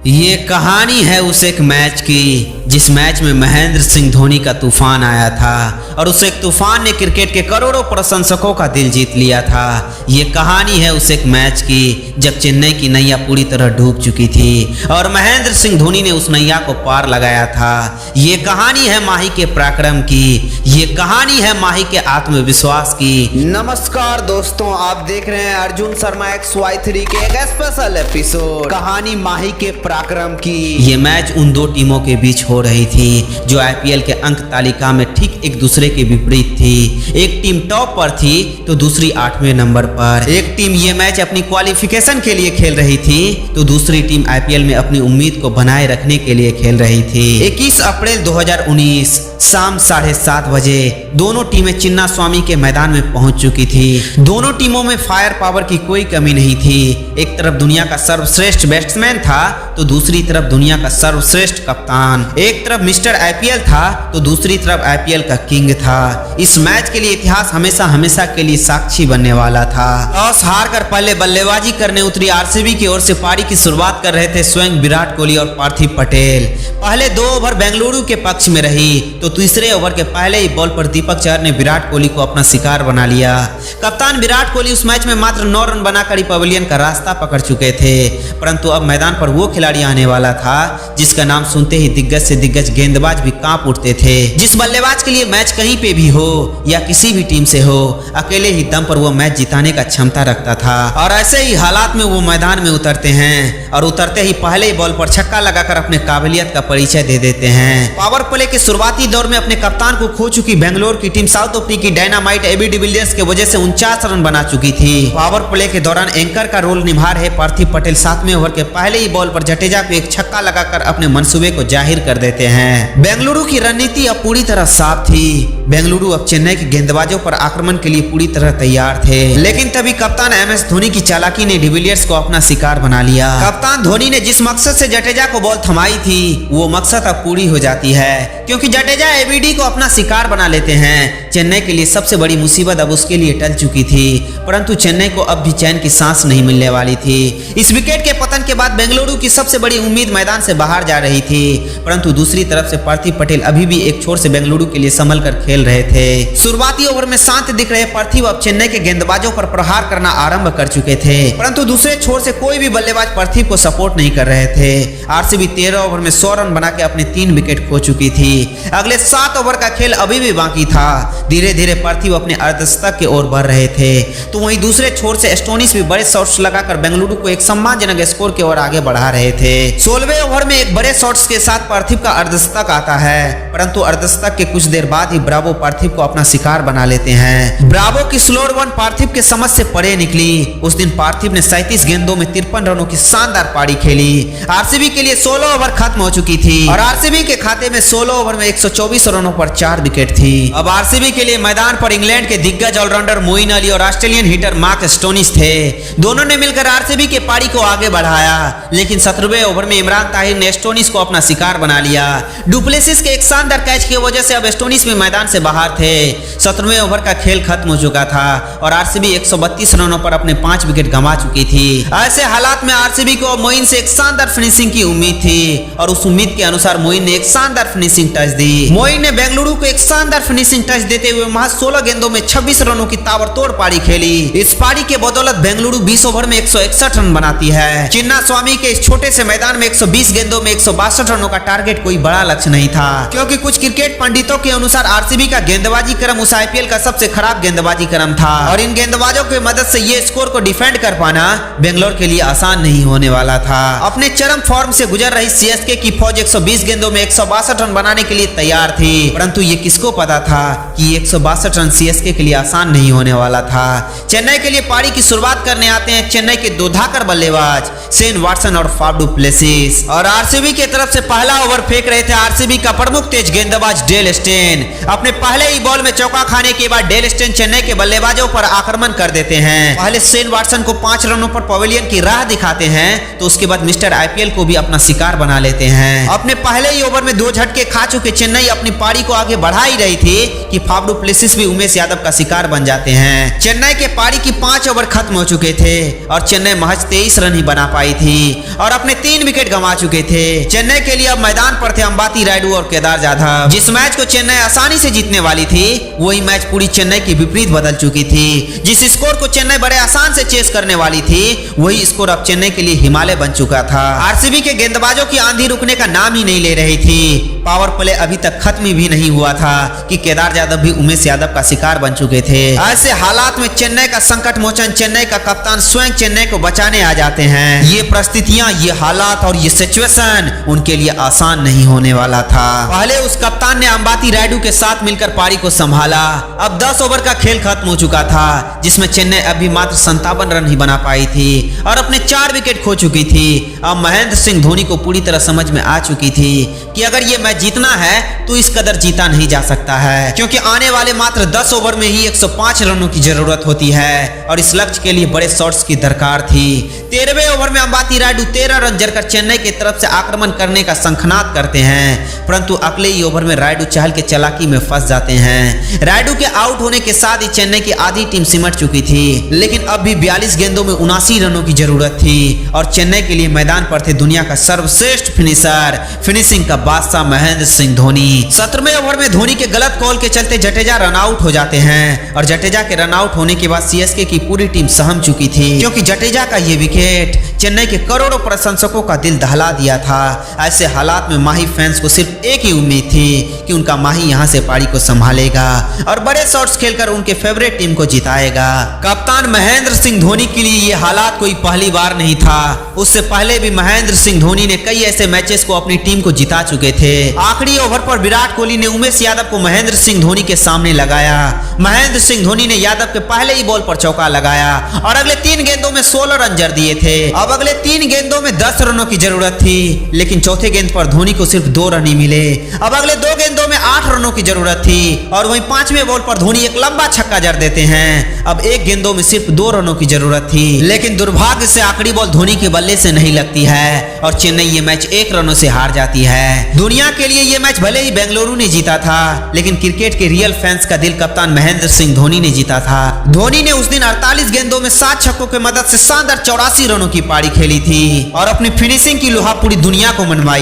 ये कहानी है उस एक मैच की जिस मैच में महेंद्र सिंह धोनी का तूफान आया था और उस एक तूफान ने क्रिकेट के करोड़ों प्रशंसकों का दिल जीत लिया था। ये कहानी है उस एक मैच की जब चेन्नई की नैया पूरी तरह डूब चुकी थी और महेंद्र सिंह धोनी ने उस नैया को पार लगाया था। ये कहानी है माही के पराक्रम की, ये कहानी है माही के आत्मविश्वास की। नमस्कार दोस्तों, आप देख रहे हैं अर्जुन शर्मा XY3 के एक स्पेशल एपिसोड कहानी माही के पराक्रम की। ये मैच उन दो टीमों के बीच हो रही थी जो IPL के अंक तालिका में ठीक एक दूसरे के विपरीत थी। एक टीम टॉप पर थी तो दूसरी 8वें नंबर पर। एक टीम ये मैच अपनी क्वालिफिकेशन के लिए खेल रही थी तो दूसरी टीम IPL में अपनी उम्मीद को बनाए रखने के लिए खेल रही थी। 21 अप्रैल 2019 शाम 7:30 बजे दोनों टीमें चिन्ना स्वामी के मैदान में पहुंच चुकी थी। दोनों टीमों में फायर पावर की कोई कमी नहीं थी। एक तरफ दुनिया का सर्वश्रेष्ठ बैट्समैन था तो दूसरी तरफ दुनिया का सर्वश्रेष्ठ कप्तान। एक तरफ मिस्टर IPL था तो दूसरी तरफ IPL का किंग था। इस मैच के लिए इतिहास हमेशा हमेशा के लिए साक्षी बनने वाला था। टॉस हार कर पहले बल्लेबाजी करने उतरी RCB की ओर से पारी की शुरुआत कर रहे थे स्वयं विराट कोहली और पार्थिव पटेल। पहले 2 ओवर बेंगलुरु के पक्ष में रही तो तीसरे ओवर के पहले ही बॉल पर दीपक चहर ने विराट कोहली को अपना शिकार बना लिया। कप्तान विराट कोहली उस मैच में मात्र 9 रन बनाकर ही पवेलियन का रास्ता पकड़ चुके थे, परंतु अब मैदान पर वो खिलाड़ी आने वाला था जिसका नाम सुनते ही दिग्गज से दिग्गज गेंदबाज भी कांप उठते थे। जिस बल्लेबाज के लिए मैच कहीं पे भी हो या किसी भी टीम से हो, अकेले ही दम पर वो मैच जिताने का क्षमता रखता था। और ऐसे ही हालात में वो मैदान में उतरते हैं और उतरते ही पहले ही बॉल पर छक्का लगाकर अपने काबिलियत का परिचय दे देते हैं। पावर प्ले के शुरुआती दौर में अपने कप्तान को खो चुकी बेंगलोर की टीम साउथ अफ्रीकी डायनामाइट AB डिविलियर्स की वजह से 49 रन बना चुकी थी। पावर प्ले के दौरान एंकर का रोल निभा रहे पार्थिव पटेल 7वें ओवर के पहले ही बॉल पर जडेजा को एक छक्का लगाकर अपने मंसूबे को जाहिर कर देते हैं। बेंगलुरु की रणनीति अब पूरी तरह साफ थी। बेंगलुरु अब चेन्नई के गेंदबाजों पर आक्रमण के लिए पूरी तरह तैयार थे, लेकिन तभी कप्तान MS धोनी की चालाकी ने डिविलियर्स को अपना शिकार बना लिया। कप्तान धोनी ने जिस मकसद से जडेजा को बॉल थमाई थी वो मकसद अब पूरी हो जाती है, क्योंकि जडेजा ABD को अपना शिकार बना लेते हैं। चेन्नई के लिए सबसे बड़ी मुसीबत अब उसके लिए टल चुकी थी, परंतु चेन्नई को अब भी चैन की सांस नहीं मिलने वाली थी। इस विकेट के पतन के बाद बेंगलुरु की सबसे बड़ी उम्मीद मैदान से बाहर जा रही थी, परंतु दूसरी तरफ से पार्थिव पटेल अभी भी एक छोर से बेंगलुरु के लिए संभल कर खेल रहे थे। शुरुआती ओवर में शांत दिख रहे पार्थिव अब चेन्नई के गेंदबाजों पर प्रहार करना आरंभ कर चुके थे, परंतु दूसरे छोर से कोई भी बल्लेबाज पार्थिव को सपोर्ट नहीं कर रहे थे। RCB 13 ओवर में 100 रन बना के अपने 3 विकेट खो चुकी थी। अगले 7 ओवर का खेल अभी भी बाकी था। धीरे धीरे पार्थिव अपने अर्धशतक की ओर बढ़ रहे थे तो वहीं दूसरे छोर से एस्टोनिस भी बड़े शॉट्स लगाकर बेंगलुरु को एक सम्मानजनक स्कोर की ओर आगे बढ़ा रहे थे। 16वें ओवर में एक बड़े शॉट्स के साथ पार्थिव का अर्धशतक आता है, परंतु अर्धशतक के कुछ देर बाद ही ब्रावो पार्थिव को अपना शिकार बना लेते हैं। ब्रावो की स्लोअर वन पार्थिव के समझ से परे निकली। उस दिन पार्थिव ने 37 गेंदों में 53 रनों की शानदार पारी खेली। RCB के लिए 16 ओवर खत्म हो चुकी थी और RCB के खाते में 16 ओवर में 124 रनों पर 4 विकेट थी। अब RCB के लिए मैदान पर इंग्लैंड के दिग्गज ऑलराउंडर मोइन अली और ऑस्ट्रेलियन हिटर मार्क स्टोनिस थे। दोनों ने मिलकर RCB के पारी को आगे बढ़ाया, लेकिन 17वें ओवर में इमरान ताहिर ने स्टोनिस को अपना शिकार बना लिया। डुप्लेसिस के एक शानदार कैच की वजह से अब स्टोनिस भी मैदान से बाहर थे। 17वें ओवर का खेल खत्म हो चुका था और RCB 132 रनों पर अपने 5 विकेट गंवा चुकी थी। ऐसे हालात में RCB को मोइन से एक शानदार फिनिशिंग की उम्मीद थी और उस उम्मीद के अनुसार मोइन ने एक शानदार फिनिशिंग टच दी। मोइन ने बेंगलुरु को एक शानदार फिनिशिंग टच देते हुए महज 16 गेंदों में 26 रनों की ताबड़तोड़ पारी खेली। इस पारी के बदौलत बेंगलुरु 20 ओवर में 161 रन बनाती है। चिन्ना स्वामी के इस छोटे से मैदान में 120 गेंदों में 162 रनों का टारगेट कोई बड़ा लक्ष्य नहीं था, क्योंकि कुछ क्रिकेट पंडितों के अनुसार RCB का गेंदबाजी क्रम उस IPL का सबसे खराब गेंदबाजी क्रम था और इन गेंदबाजों की मदद से ये स्कोर को डिफेंड कर पाना बेंगलोर के लिए आसान नहीं होने वाला था। अपने चरम फॉर्म से गुजर रही CSK की फौज 120 गेंदों में 162 रन बनाने के लिए तैयार थी, परंतु ये किसको पता था कि 162 रन CSK के लिए आसान नहीं होने वाला था। चेन्नई के लिए पारी की शुरुआत करने आते हैं चेन्नई के 2 धाकड़ बल्लेबाज शेन वाटसन और फाफ डु प्लेसिस और RCB की तरफ से पहला ओवर फेंक रहे थे RCB का प्रमुख तेज गेंदबाज डेल स्टेन। अपने पहले ही बॉल में चौका खाने के बाद डेल स्टेन चेन्नई के बल्लेबाजों पर आक्रमण कर देते हैं। पहले शेन वाटसन को 5 रनों पर पवेलियन की राह दिखाते हैं तो उसके बाद मिस्टर IPL को भी अपना शिकार बना लेते हैं। अपने पहले ही ओवर में 2 झटके खा चुके चेन्नई अपनी पारी को आगे बढ़ा ही रही थी कि फाफ डु प्लेसिस भी उमेश यादव का शिकार बन जाते हैं। चेन्नई के पारी की 5 ओवर खत्म हो चुके थे और चेन्नई महज 23 रन ही बना पाई थी और अपने अपने 3 विकेट गंवा चुके थे। चेन्नई के लिए अब मैदान पर थे अंबाती रायडू और केदार जाधव। जिस मैच को चेन्नई आसानी से जीतने वाली थी वही मैच पूरी चेन्नई के विपरीत बदल चुकी थी। जिस स्कोर को चेन्नई बड़े आसान से चेस करने वाली थी वही स्कोर अब चेन्नई के लिए हिमालय बन चुका था। आरसीबी के गेंदबाजों की आंधी रुकने का नाम ही नहीं ले रही थी। पावर प्ले अभी तक खत्म भी नहीं हुआ था कि केदार जाधव भी उमेश यादव का शिकार बन चुके थे। ऐसे हालात में चेन्नई का संकट मोचन चेन्नई का कप्तान स्वयं चेन्नई को बचाने आ जाते हैं। ये परिस्थितियां, ये हालात और ये सिचुएशन उनके लिए आसान नहीं होने वाला था। पहले उस कप्तान ने अंबाती रायडू के साथ मिलकर पारी को संभाला। अब 10 ओवर का खेल खत्म हो चुका था जिसमें चेन्नई अभी मात्र 57 रन ही बना पाई थी और अपने 4 विकेट खो चुकी थी। अब महेंद्र सिंह धोनी को पूरी तरह समझ में आ चुकी थी कि अगर ये मैच जीतना है तो इस कदर जीता नहीं जा सकता है, क्योंकि आने वाले मात्र 10 ओवर में ही 105 रनों की जरूरत होती है और इस लक्ष्य के लिए बड़े शॉट्स की दरकार थी। 13वें ओवर में अंबाती रायडू 13 रन जड़कर चेन्नई की तरफ से आक्रमण करने का शंखनाद करते हैं, परंतु अगले ही ओवर में रायडू चहल के चालाकी में फंस जाते हैं। रायडू के आउट होने के साथ ही चेन्नई की आधी टीम सिमट चुकी थी, लेकिन अब भी 42 गेंदों में 79 रनों की जरूरत थी और चेन्नई के लिए मैदान पर थे दुनिया का सर्वश्रेष्ठ फिनिशर, फिनिशिंग का बादशाह महेंद्र सिंह धोनी। 17वें ओवर में धोनी के गलत कॉल के चलते जडेजा रन आउट हो जाते हैं और जडेजा के रन आउट होने के बाद सीएसके की पूरी टीम सहम चुकी थी, क्योंकि जडेजा का ये विकेट चेन्नई के करोड़ों प्रशंसकों का दिल दहला दिया था। ऐसे हालात में माही फैंस को सिर्फ एक ही उम्मीद थी कि उनका माही यहां से पारी को संभालेगा और बड़े शॉट्स खेलकर उनके फेवरेट टीम को जिताएगा। कप्तान महेंद्र सिंह धोनी के लिए ये हालात कोई पहली बार नहीं था। उससे पहले भी महेंद्र सिंह धोनी ने कई ऐसे मैचेस को अपनी टीम को जिता चुके थे। आखिरी ओवर पर विराट कोहली ने उमेश यादव को महेंद्र सिंह धोनी के सामने लगाया। महेंद्र सिंह धोनी ने यादव के पहले ही बॉल पर चौका लगाया और अगले 3 गेंदों में 16 रन जड़ दिए थे। अब अगले 3 गेंदों में 10 रनों की जरूरत थी, लेकिन चौथे गेंद पर धोनी को सिर्फ 2 रन ही मिले। अब अगले 2 गेंदों में 8 रनों की जरूरत थी और वहीं 5वें बॉल पर धोनी एक लंबा छक्का जड़ देते हैं। अब 1 गेंदों में सिर्फ 2 रनों की जरूरत थी, लेकिन दुर्भाग्य से आखिरी बॉल धोनी के बल्ले से नहीं लगती है और चेन्नई ये मैच 1 रनों से हार जाती है। दुनिया के लिए ये मैच भले ही बेंगलुरु ने जीता था, लेकिन क्रिकेट के रियल फैंस का दिल कप्तान महेंद्र सिंह धोनी ने जीता था। धोनी ने उस दिन 48 गेंदों में 7 छक्कों की मदद से शानदार 84 रनों की पारी खेली थी और अपनी फिनिशिंग की लोहा पूरी दुनिया को मनवाई।